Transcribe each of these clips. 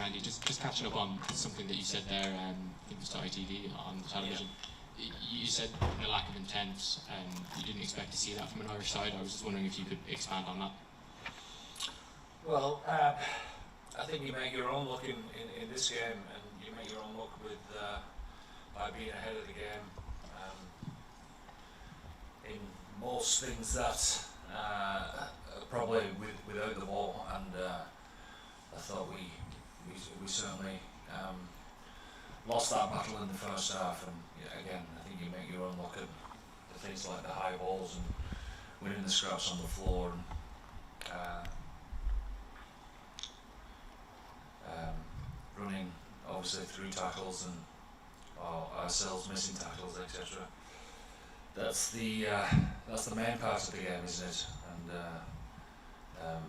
Andy, just catching up on something that you said there, I think it was to ITV on the television. You said the lack of intent, you didn't expect to see that from an Irish side. I was just wondering if you could expand on that. Well, I think you make your own luck in this game, and you make your own luck with by being ahead of the game. In most things that probably without the ball, and I thought we certainly lost that battle in the first half. And again, I think you make your own luck at the things like the high balls and winning the scraps on the floor, and running obviously through tackles and ourselves missing tackles, etc. That's the main part of the game, isn't it? And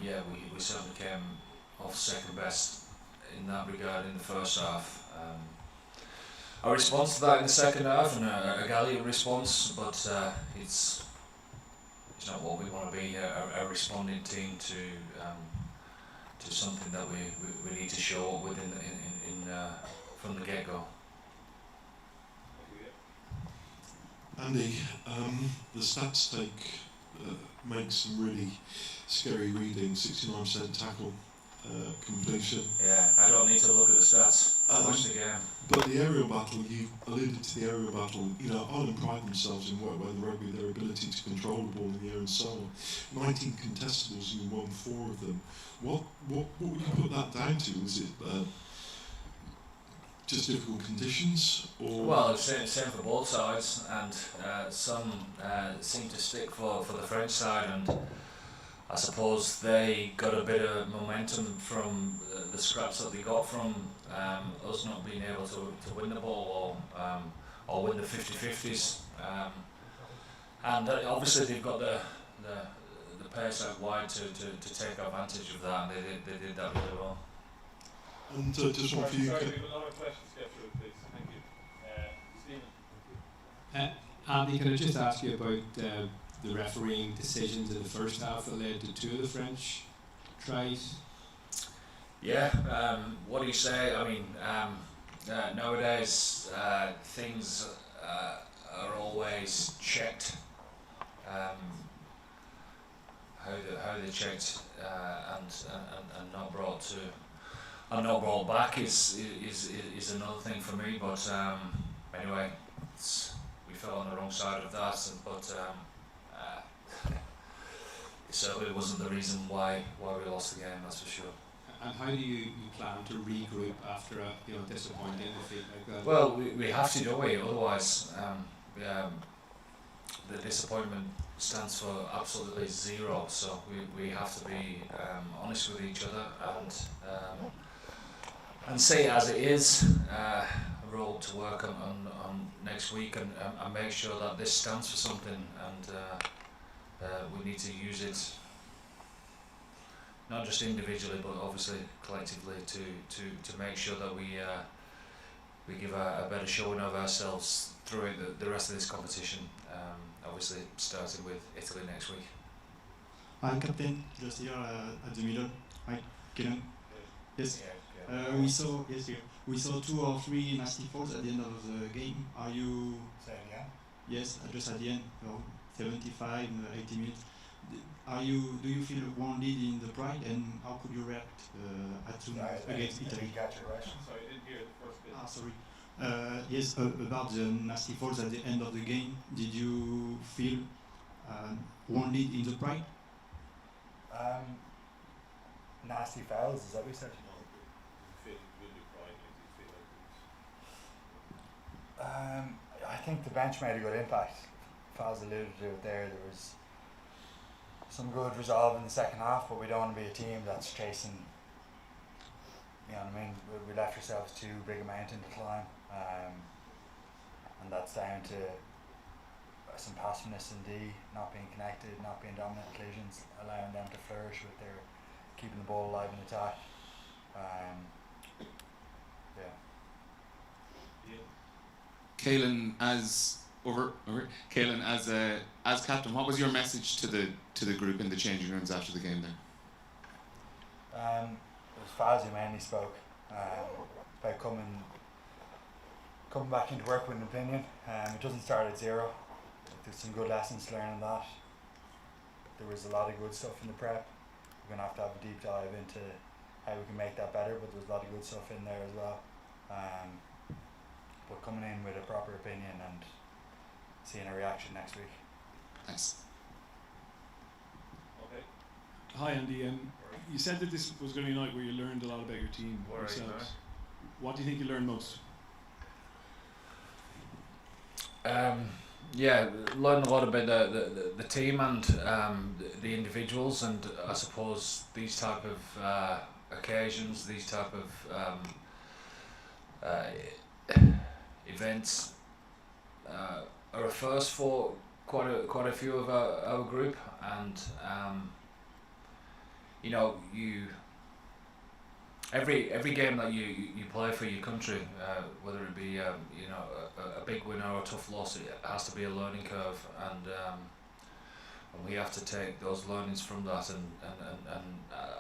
yeah, we certainly came off second best in that regard in the first half. Our response to that in the second half, and a gallant response, but it's not what we want to be, a responding team to something that we need to show up with from the get-go. Andy, the stats make some really scary reading, 69% tackle completion. Yeah, I don't need to look at the stats. I watch the game. But the aerial battle, you alluded to the aerial battle. Ireland pride themselves in weather rugby, their ability to control the ball in the air and so on. 19 contestables and you won 4 of them. What would you put that down to? Was it just difficult conditions? Or? Well, it's same for both sides, and some seem to stick for the French side, and I suppose they got a bit of momentum from the scraps that they got from us not being able to win the ball or win the 50-50s. And obviously they've got the pace out wide to take advantage of that, and they did that really well. And just one for you. Sorry, we have a lot of questions to get through, please. Thank you. Stephen. Andy, can I just ask you about the refereeing decisions in the first half that led to 2 of the French tries? Yeah, what do you say? I mean, nowadays things are always checked. How they checked and not brought back is another thing for me. But anyway, we fell on the wrong side of that. But it certainly wasn't the reason why we lost the game. That's for sure. And how do you plan to regroup after a disappointing defeat like that? Well, we have to, don't we? Otherwise, the disappointment stands for absolutely zero. So we have to be honest with each other and say it as it is. Roll to work on next week and make sure that this stands for something, and we need to use it. Not just individually, but obviously collectively, to make sure that we give a better showing of ourselves throughout the rest of this competition. Obviously, starting with Italy next week. Hi, Captain. Just here at the middle. Hi, Kellen. Yes. Yeah. We saw 2 or 3 nasty falls at the end of the game. Are you? Say again. Yes, just at the end, 75, 80 minutes. Do you feel wounded in the pride, and how could you react against Italy? I didn't get your question. Sorry, I didn't hear the first bit. Sorry. Yes, about the nasty falls at the end of the game. Did you feel wounded in the pride? Nasty fouls, is that what you said? I think the bench made a good impact. Faz alluded to it there. There was some good resolve in the second half, but we don't want to be a team that's chasing. You know what I mean? We left ourselves too big a mountain to climb, and that's down to some passiveness in D, not being connected, not being dominant inclusions, allowing them to flourish with their keeping the ball alive in attack. Caelan, as captain, what was your message to the group in the changing rooms after the game then? it was Faz who mainly spoke about coming back into work with an opinion. It doesn't start at zero. There's some good lessons to learn in that. There was a lot of good stuff in the prep. We're going to have a deep dive into how we can make that better, but there's a lot of good stuff in there as well. But coming in with a proper opinion and seeing a reaction next week. Thanks. Okay. Hi Andy, you said that this was going to be a night where you learned a lot about your team What are you yourselves. What do you think you learned most? Yeah, learn a lot about the team and the individuals, and I suppose these type of occasions, these type of events are a first for quite a few of our group, and you know, every game that you play for your country, whether it be you know, a big win or a tough loss, it has to be a learning curve, and we have to take those learnings from that, and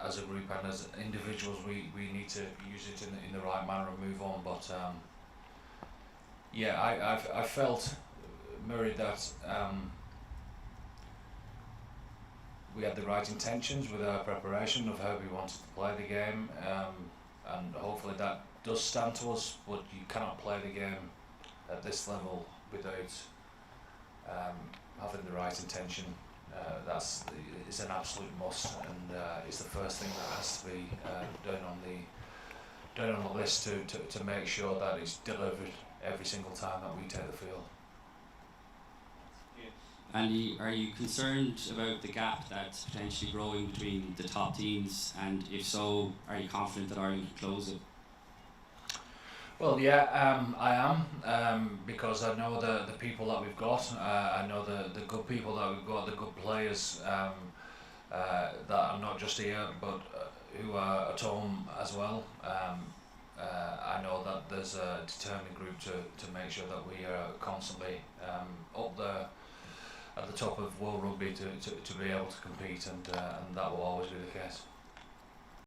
as a group and as individuals, we need to use it in the right manner and move on. But yeah, I felt, Murray, that we had the right intentions with our preparation of how we wanted to play the game, and hopefully that does stand to us, but you cannot play the game at this level without having the right intention. It's an absolute must, and it's the first thing that has to be down on the list to make sure that it's delivered every single time that we take the field. Andy, are you concerned about the gap that's potentially growing between the top teams, and if so, are you confident that Ireland can close it? Well, yeah, I am, because I know the people that we've got. I know the good people that we've got, the good players that are not just here, but who are at home as well. I know that there's a determined group to make sure that we are constantly up there at the top of world rugby to be able to compete, and that will always be the case.